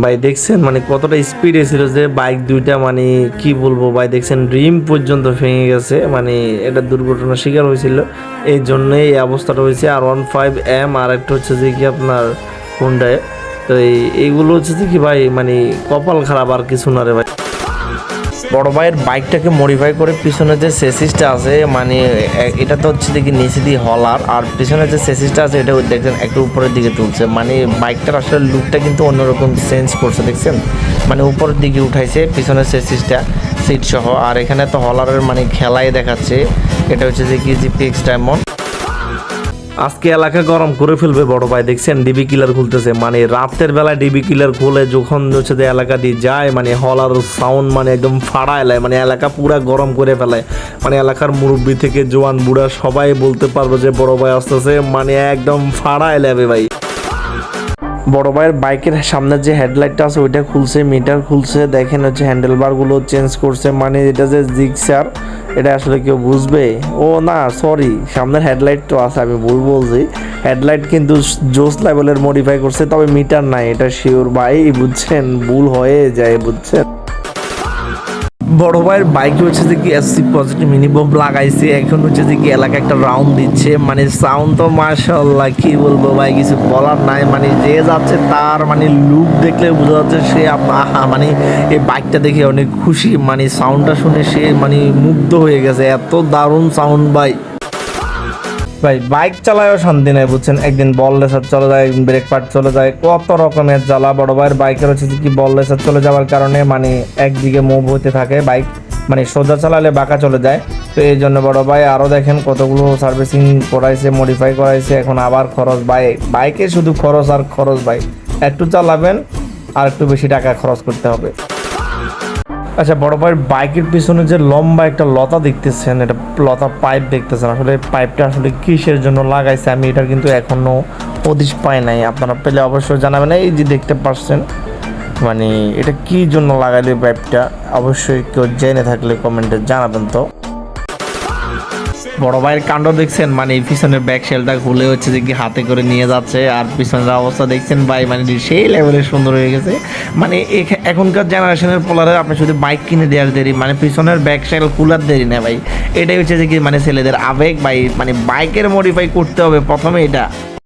ভাই দেখছেন মানে কতটা স্পিডে ছিল যে বাইক দুইটা, মানে কি বলবো ভাই, দেখছেন রিম পর্যন্ত ভেঙে গেছে, মানে এটা দুর্ঘটনার শিকার হয়েছিল, এই জন্যই এই অবস্থাটা হয়েছে। আর 15M আর একটা হচ্ছে যে কি আপনার হুন্ডায়। তো এইগুলো হচ্ছে যে কি ভাই, মানে কপাল খারাপ আর কিছু না রে ভাই। বড় ভাইয়ের বাইকটাকে মডিফাই করে পিছনে যে সেসিসটা আছে, মানে এটা তো হচ্ছে দেখি নিচে দিয়ে হলার, আর পিছনে যে সেসিসটা আছে এটা দেখছেন একটু উপরের দিকে তুলছে, মানে বাইকটার আসলে লুকটা কিন্তু অন্যরকম চেঞ্জ করছে দেখছেন, মানে উপরের দিকে উঠাইছে পিছনের সেসিসটা সিট সহ। আর এখানে তো হলারের মানে খেলাই দেখাচ্ছে, এটা হচ্ছে যে কি জিপিএক্স ডায়মন্ড। আজকে এলাকা গরম করে ফেলবে বড় ভাই, দেখছেন ডিবি কিলার খুলতেছে, মানে রাতের বেলায় ডিবি কিলার খুলে যখন হচ্ছে যে এলাকা দিয়ে যায়, মানে হলার সাউন্ড মানে একদম ফাড়া এলায়, মানে এলাকা পুরা গরম করে ফেলায়, মানে এলাকার মুরব্বী থেকে জোয়ান বুড়া সবাই বলতে পারবে যে বড় ভাই আসতেছে, মানে একদম ফাড়া এলাবে ভাই। বড় ভাইয়ের বাইকের সামনের যে হেডলাইটটা আছে ওইটা খুলছে, মিটার খুলছে, দেখেন হচ্ছে হ্যান্ডেলবারগুলো চেঞ্জ করছে, মানে এটা যে জিক্সার এটা আসলে কেউ বুঝবে? ও না সরি, সামনের হেডলাইট তো আছে, আমি ভুল বলছি, হেডলাইট কিন্তু জোস লেভেলের মডিফাই করছে, তবে মিটার নাই, এটা শিওর ভাই, বুঝছেন, ভুল হয়ে যায় বুঝছেন। বড় ভাইয়ের বাইক হচ্ছে যে কি এসসি পজিটিভ মিনি বম লাগাইছে, এখন হচ্ছে যে কি এলাকা একটা রাউন্ড দিচ্ছে, মানে সাউন্ড তো মাশাআল্লাহ, কি বলবো ভাই, কিছু বলার নাই, মানে যে যাচ্ছে তার মানে লুক দেখলে বোঝা যাচ্ছে সে মানে এই বাইকটা দেখে অনেক খুশি, মানে সাউন্ডটা শুনে সে মানে মুগ্ধ হয়ে গেছে, এত দারুণ সাউন্ড ভাই। ভাই বাইক চালায়ও শান্তি নাই বুঝছেন, একদিন বল লেসার চলে যায়, একদিন ব্রেক পার্ট চলে যায়, কত রকমের জ্বালা। বড় ভাইয়ের বাইকের হচ্ছে কি বল লেসার চলে যাওয়ার কারণে মানে একদিকে মুভ হতে থাকে বাইক, মানে সোজা চালালে বাঁকা চলে যায়। তো এই জন্য বড় ভাই আরও দেখেন কতগুলো সার্ভিসিং করাইছে, মডিফাই করাইছে, এখন আবার খরচ ভাই, বাইকে শুধু খরচ আর খরচ ভাই, একটু চালাবেন আর একটু বেশি টাকা খরচ করতে হবে। আচ্ছা বড় ভাইয়ের বাইকের পিছনে যে লম্বা একটা লতা দেখতেছেন, এটা লতা পাইপ দেখতেছেন, আসলে পাইপটা আসলে কিসের জন্য লাগাইছে আমি এটা কিন্তু এখনো হদিশ পাই নাই, আপনারা পেলে অবশ্যই জানাবেন। এই যে দেখতে পাচ্ছেন, মানে এটা কি জন্য লাগাইলে পাইপটা, অবশ্যই কেউ জেনে থাকলে কমেন্টে জানাবেন। তো বড় ভাইয়ের কাণ্ড দেখছেন, মানে পিছনের ব্যাক শেলটা খুলে হচ্ছে যে কি হাতে করে নিয়ে যাচ্ছে, আর পিছনের অবস্থা দেখছেন ভাই, মানে সেই লেভেলের সুন্দর হয়ে গেছে। মানে এখনকার জেনারেশনের পোলারে আপনি শুধু বাইক কিনে দেওয়ার দেরি, মানে পিছনের ব্যাক শেল খোলার দেরি না ভাই, এটাই হচ্ছে যে কি মানে ছেলেদের আবেগ ভাই, মানে বাইকের মডিফাই করতে হবে প্রথমে এটা।